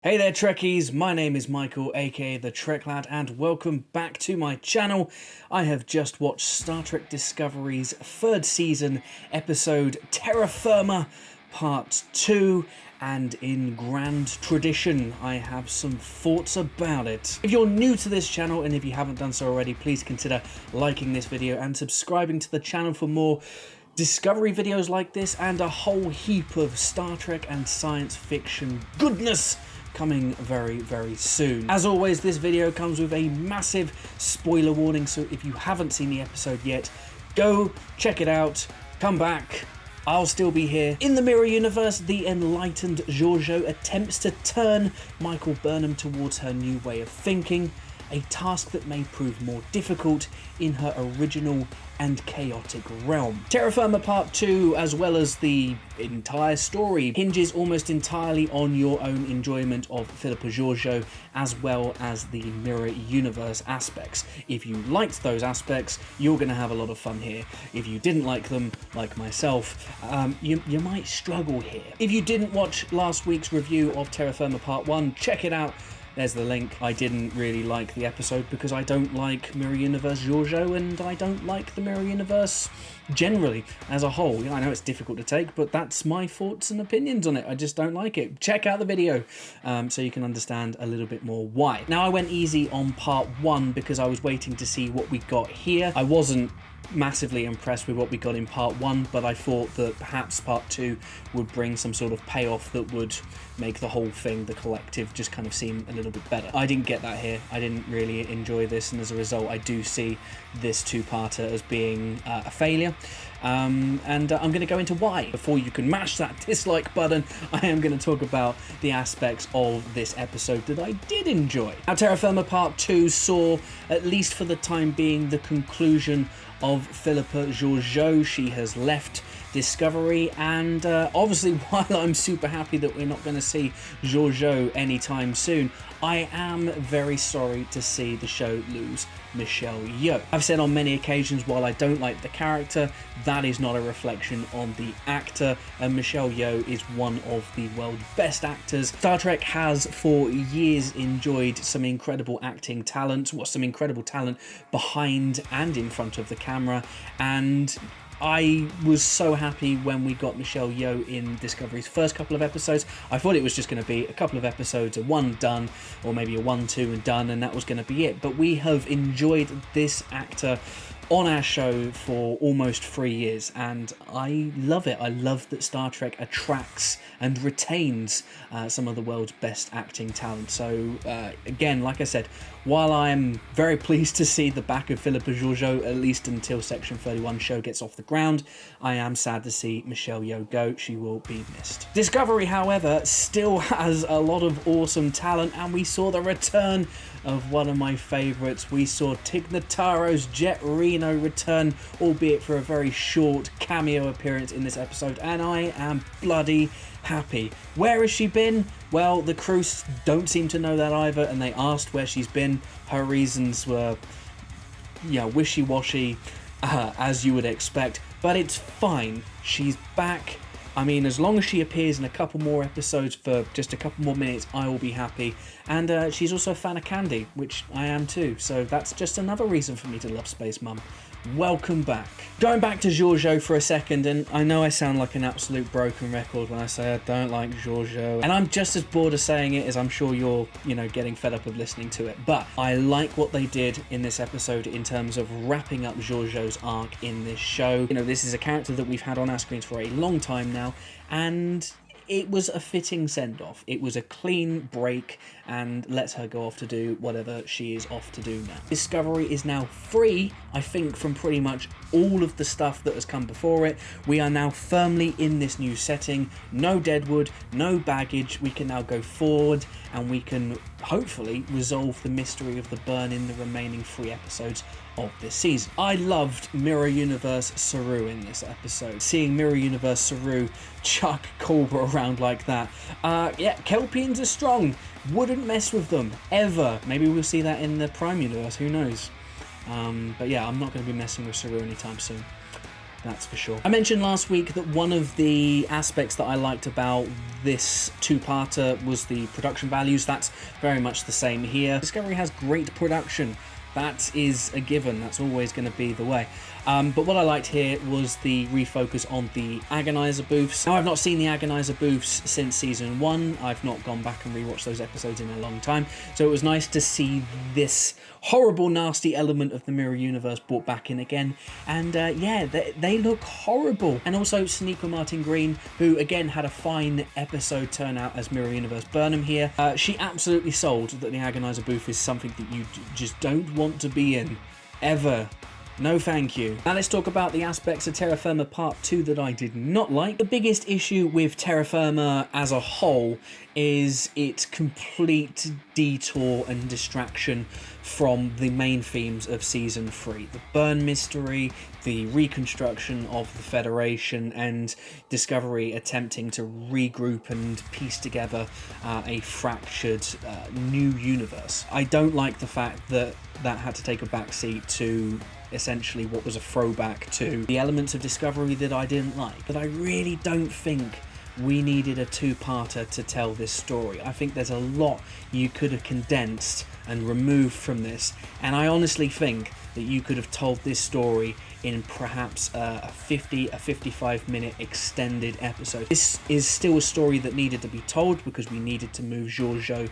Hey there Trekkies, my name is Michael aka the TrekLad and welcome back to my channel. I have just watched Star Trek Discovery's third season episode Terra Firma Part 2 and in grand tradition I have some thoughts about it. If you're new to this channel and if you haven't done so already, please consider liking this video and subscribing to the channel for more Discovery videos like this and a whole heap of Star Trek and science fiction goodness coming very soon. As always, this video comes with a massive spoiler warning, so if you haven't seen the episode yet, go check it out, come back, I'll still be here. In the mirror universe, the enlightened Georgiou attempts to turn Michael Burnham towards her new way of thinking, a task that may prove more difficult in her original and chaotic realm. Terra Firma Part 2, as well as the entire story, hinges almost entirely on your own enjoyment of Philippa Georgiou, as well as the mirror universe aspects. If you liked those aspects, you're going to have a lot of fun here. If you didn't like them, like myself, you might struggle here. If you didn't watch last week's review of Terra Firma Part 1, check it out. There's the link. I didn't really like the episode because I don't like Mirror Universe Georgiou and I don't like the Mirror Universe generally as a whole. I know it's difficult to take, but that's my thoughts and opinions on it. I just don't like it. Check out the video so you can understand a little bit more why. Now, I went easy on part 1 because I was waiting to see what we got here. I wasn't massively impressed with what we got in part 1, but I thought that perhaps part 2 would bring some sort of payoff that would make the whole thing, the collective, just kind of seem a little bit better. I didn't get that here. I didn't really enjoy this, and as a result I do see this two-parter as being a failure. I'm going to go into why. Before you can mash that dislike button, I am going to talk about the aspects of this episode that I did enjoy. Now, Terra Firma Part 2 saw, at least for the time being, the conclusion of Philippa Georgiou. She has left Discovery, and obviously while I'm super happy that we're not going to see Georgiou anytime soon, I am very sorry to see the show lose Michelle Yeoh. I've said on many occasions, while I don't like the character, that is not a reflection on the actor, and Michelle Yeoh is one of the world's best actors. Star Trek has for years enjoyed some incredible acting talent, some incredible talent behind and in front of the camera, and I was so happy when we got Michelle Yeoh in Discovery's first couple of episodes. I thought it was just going to be a couple of episodes, a one done, or maybe a 1-2 and done, and that was going to be it. But we have enjoyed this actor on our show for almost 3 years, and I love it. I love that Star Trek attracts and retains some of the world's best acting talent. So again, like I said, while I'm very pleased to see the back of Philippa Georgiou, at least until Section 31 show gets off the ground, I am sad to see Michelle Yeoh go. She will be missed. Discovery, however, still has a lot of awesome talent, and we saw the return of one of my favourites. We saw Tig Notaro's Jet Reno return, albeit for a very short cameo appearance in this episode, and I am bloody happy. Where has she been? Well, the crew don't seem to know that either, and they asked where she's been. Her reasons were, wishy-washy, as you would expect, but it's fine. She's back. I mean, as long as she appears in a couple more episodes for just a couple more minutes, I will be happy. And she's also a fan of candy, which I am too, so that's just another reason for me to love Space Mum. Welcome back. Going back to Georgiou for a second, and I know I sound like an absolute broken record when I say I don't like Georgiou, and I'm just as bored of saying it as I'm sure you're, getting fed up of listening to it, but I like what they did in this episode in terms of wrapping up Georgiou's arc in this show. This is a character that we've had on our screens for a long time now, and it was a fitting send-off. It was a clean break, and lets her go off to do whatever she is off to do now. Discovery is now free, I think, from pretty much all of the stuff that has come before it. We are now firmly in this new setting. No deadwood, no baggage. We can now go forward, and we can hopefully resolve the mystery of the burn in the remaining 3 episodes of this season. I loved Mirror Universe Saru in this episode. Seeing Mirror Universe Saru chuck Cobra around like that. Yeah, Kelpians are strong. Wouldn't mess with them, ever. Maybe we'll see that in the Prime Universe, who knows. But yeah, I'm not going to be messing with Saru anytime soon. that's for sure. I mentioned last week that one of the aspects that I liked about this two-parter was the production values. That's very much the same here. Discovery has great production. That is a given. That's always going to be the way. But what I liked here was the refocus on the Agonizer booths. Now, I've not seen the Agonizer booths since season 1. I've not gone back and rewatched those episodes in a long time. So it was nice to see this horrible, nasty element of the Mirror Universe brought back in again. And yeah, they look horrible. And also Sonequa Martin Green, who again had a fine episode turnout as Mirror Universe Burnham here. She absolutely sold that the Agonizer booth is something that you just don't want to be in, ever. No thank you. Now let's talk about the aspects of Terra Firma Part 2 that I did not like. The biggest issue with Terra Firma as a whole is its complete detour and distraction from the main themes of Season 3. The Burn mystery, the reconstruction of the Federation, and Discovery attempting to regroup and piece together a fractured new universe. I don't like the fact that that had to take a backseat to essentially what was a throwback to the elements of Discovery that I didn't like. But I really don't think we needed a two-parter to tell this story. I think there's a lot you could have condensed and removed from this, and I honestly think that you could have told this story in perhaps a 55-minute extended episode. This is still a story that needed to be told because we needed to move Georgiou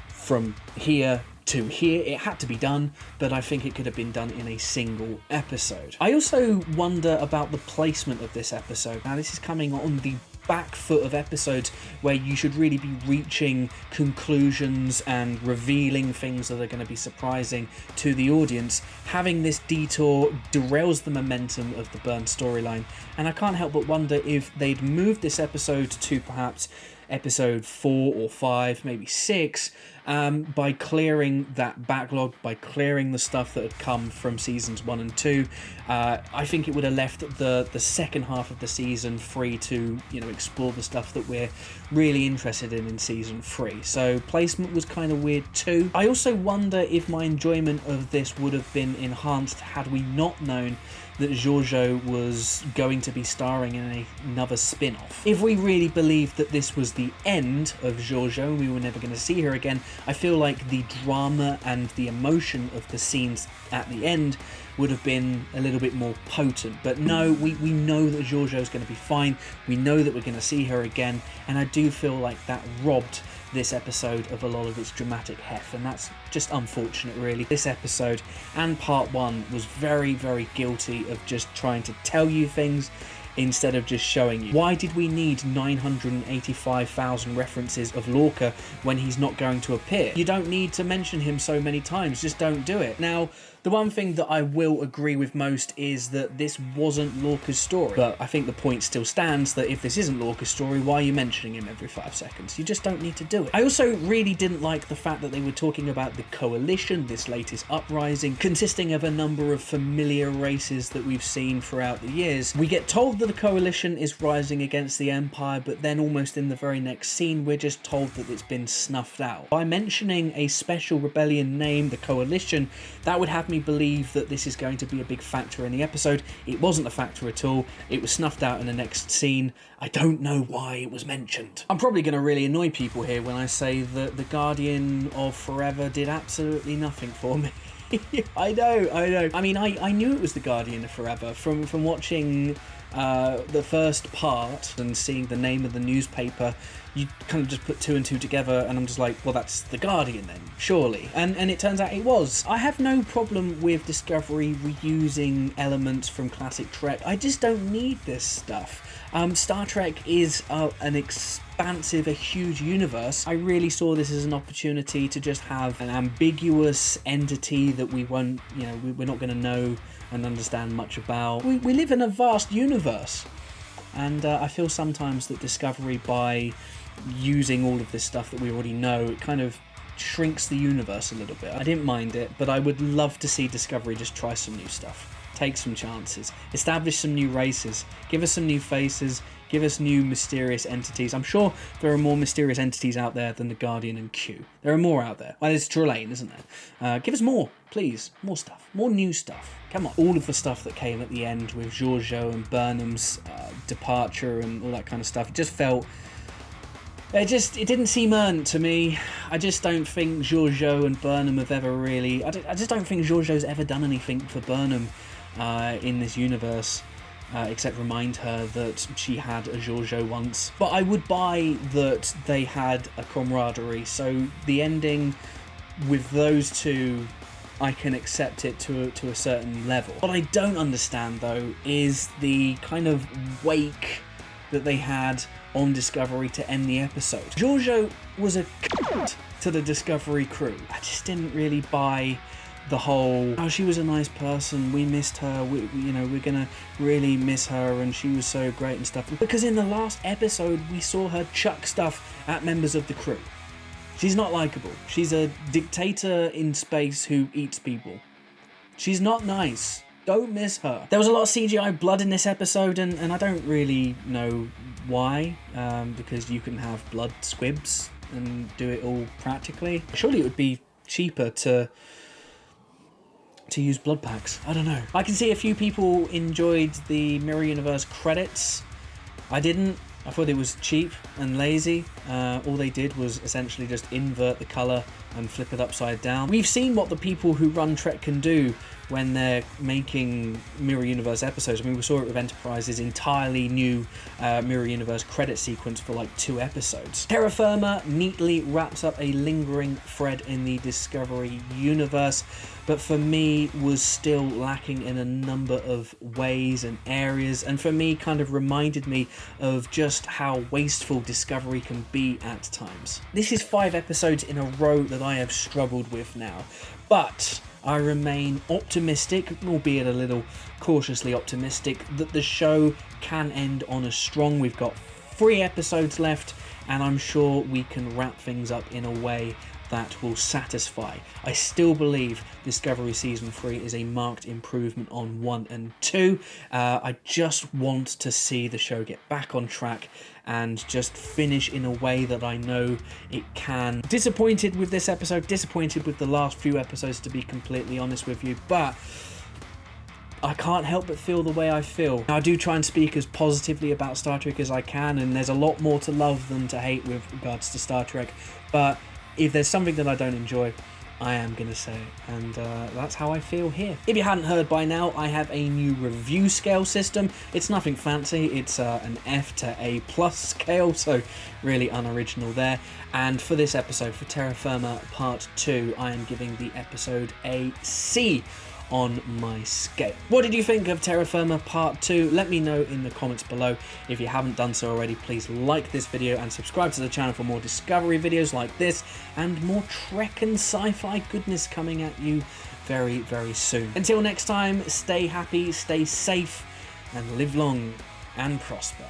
from here to here. It had to be done, but I think it could have been done in a single episode. I also wonder about the placement of this episode. Now, this is coming on the back foot of episodes where you should really be reaching conclusions and revealing things that are going to be surprising to the audience. Having this detour derails the momentum of the Burn storyline, and I can't help but wonder if they'd moved this episode to perhaps episode 4 or 5, maybe 6, by clearing that backlog, by clearing the stuff that had come from seasons 1 and 2. I think it would have left the second half of the season free to, explore the stuff that we're really interested in season 3. So placement was kind of weird too. I also wonder if my enjoyment of this would have been enhanced had we not known that Georgiou was going to be starring in another spin-off. If we really believed that this was the end of Georgiou and we were never going to see her again, I feel like the drama and the emotion of the scenes at the end would have been a little bit more potent. But no, we know that Georgiou is going to be fine. We know that we're going to see her again, and I do feel like that robbed this episode of a lot of its dramatic heft, and that's just unfortunate, really. This episode and part 1 was very, very guilty of just trying to tell you things instead of just showing you. Why did we need 985,000 references of Lorca when he's not going to appear? You don't need to mention him so many times, just don't do it. Now, the one thing that I will agree with most is that this wasn't Lorca's story, but I think the point still stands that if this isn't Lorca's story, why are you mentioning him every 5 seconds? You just don't need to do it. I also really didn't like the fact that they were talking about the Coalition, this latest uprising, consisting of a number of familiar races that we've seen throughout the years. We get told that the Coalition is rising against the Empire, but then almost in the very next scene, we're just told that it's been snuffed out. By mentioning a special rebellion name, the Coalition, that would have me believe that this is going to be a big factor in the episode. It wasn't a factor at all. It was snuffed out in the next scene. I don't know why it was mentioned. I'm probably going to really annoy people here when I say that the Guardian of Forever did absolutely nothing for me. I know. I mean, I knew it was the Guardian of Forever from watching the first part and seeing the name of the newspaper. You kind of just put 2 and 2 together, and I'm just like, well, that's the Guardian then, surely. And it turns out it was. I have no problem with Discovery reusing elements from classic Trek. I just don't need this stuff. Star Trek is an expansive, a huge universe. I really saw this as an opportunity to just have an ambiguous entity that we won't, we're not going to know and understand much about. We live in a vast universe. And I feel sometimes that Discovery, by using all of this stuff that we already know, it kind of shrinks the universe a little bit. I didn't mind it, but I would love to see Discovery just try some new stuff. Take some chances. Establish some new races. Give us some new faces. Give us new mysterious entities. I'm sure there are more mysterious entities out there than the Guardian and Q. There are more out there. Well, there's Trelane, isn't there? Give us more, please. More stuff. More new stuff. Come on. All of the stuff that came at the end with Georgiou and Burnham's departure and all that kind of stuff. It just felt... It didn't seem earned to me. I just don't think Georgiou and Burnham have ever really... I just don't think Georgiou's ever done anything for Burnham in this universe. Except remind her that she had a Georgiou once. But I would buy that they had a camaraderie, so the ending with those two, I can accept it to a certain level. What I don't understand, though, is the kind of wake that they had on Discovery to end the episode. Georgiou was a cunt to the Discovery crew. I just didn't really buy the whole, oh, she was a nice person, we missed her, we're gonna really miss her, and she was so great and stuff. Because in the last episode, we saw her chuck stuff at members of the crew. She's not likable. She's a dictator in space who eats people. She's not nice. Don't miss her. There was a lot of CGI blood in this episode, and I don't really know why, because you can have blood squibs and do it all practically. Surely it would be cheaper to use blood packs. I don't know. I can see a few people enjoyed the Mirror Universe credits. I didn't. I thought it was cheap and lazy. All they did was essentially just invert the colour and flip it upside down. We've seen what the people who run Trek can do when they're making Mirror Universe episodes. I mean, we saw it with Enterprise's entirely new Mirror Universe credit sequence for like 2 episodes. Terra Firma neatly wraps up a lingering thread in the Discovery universe, but for me was still lacking in a number of ways and areas, and for me kind of reminded me of just how wasteful Discovery can be at times. This is 5 episodes in a row that I have struggled with now, but I remain optimistic, albeit a little cautiously optimistic, that the show can end on a strong. We've got 3 episodes left, and I'm sure we can wrap things up in a way that will satisfy. I still believe Discovery Season 3 is a marked improvement on 1 and 2. I just want to see the show get back on track and just finish in a way that I know it can. Disappointed with this episode, disappointed with the last few episodes, to be completely honest with you, but I can't help but feel the way I feel. Now, I do try and speak as positively about Star Trek as I can, and there's a lot more to love than to hate with regards to Star Trek, but if there's something that I don't enjoy, I am going to say it, and that's how I feel here. If you hadn't heard by now, I have a new review scale system. It's nothing fancy, it's an F to A plus scale, so really unoriginal there. And for this episode, for Terra Firma Part 2, I am giving the episode a C on my scale. What did you think of Terra Firma Part 2? Let me know in the comments below. If you haven't done so already, please like this video and subscribe to the channel for more Discovery videos like this and more Trek and sci-fi goodness coming at you very, very soon. Until next time, stay happy, stay safe, and live long and prosper.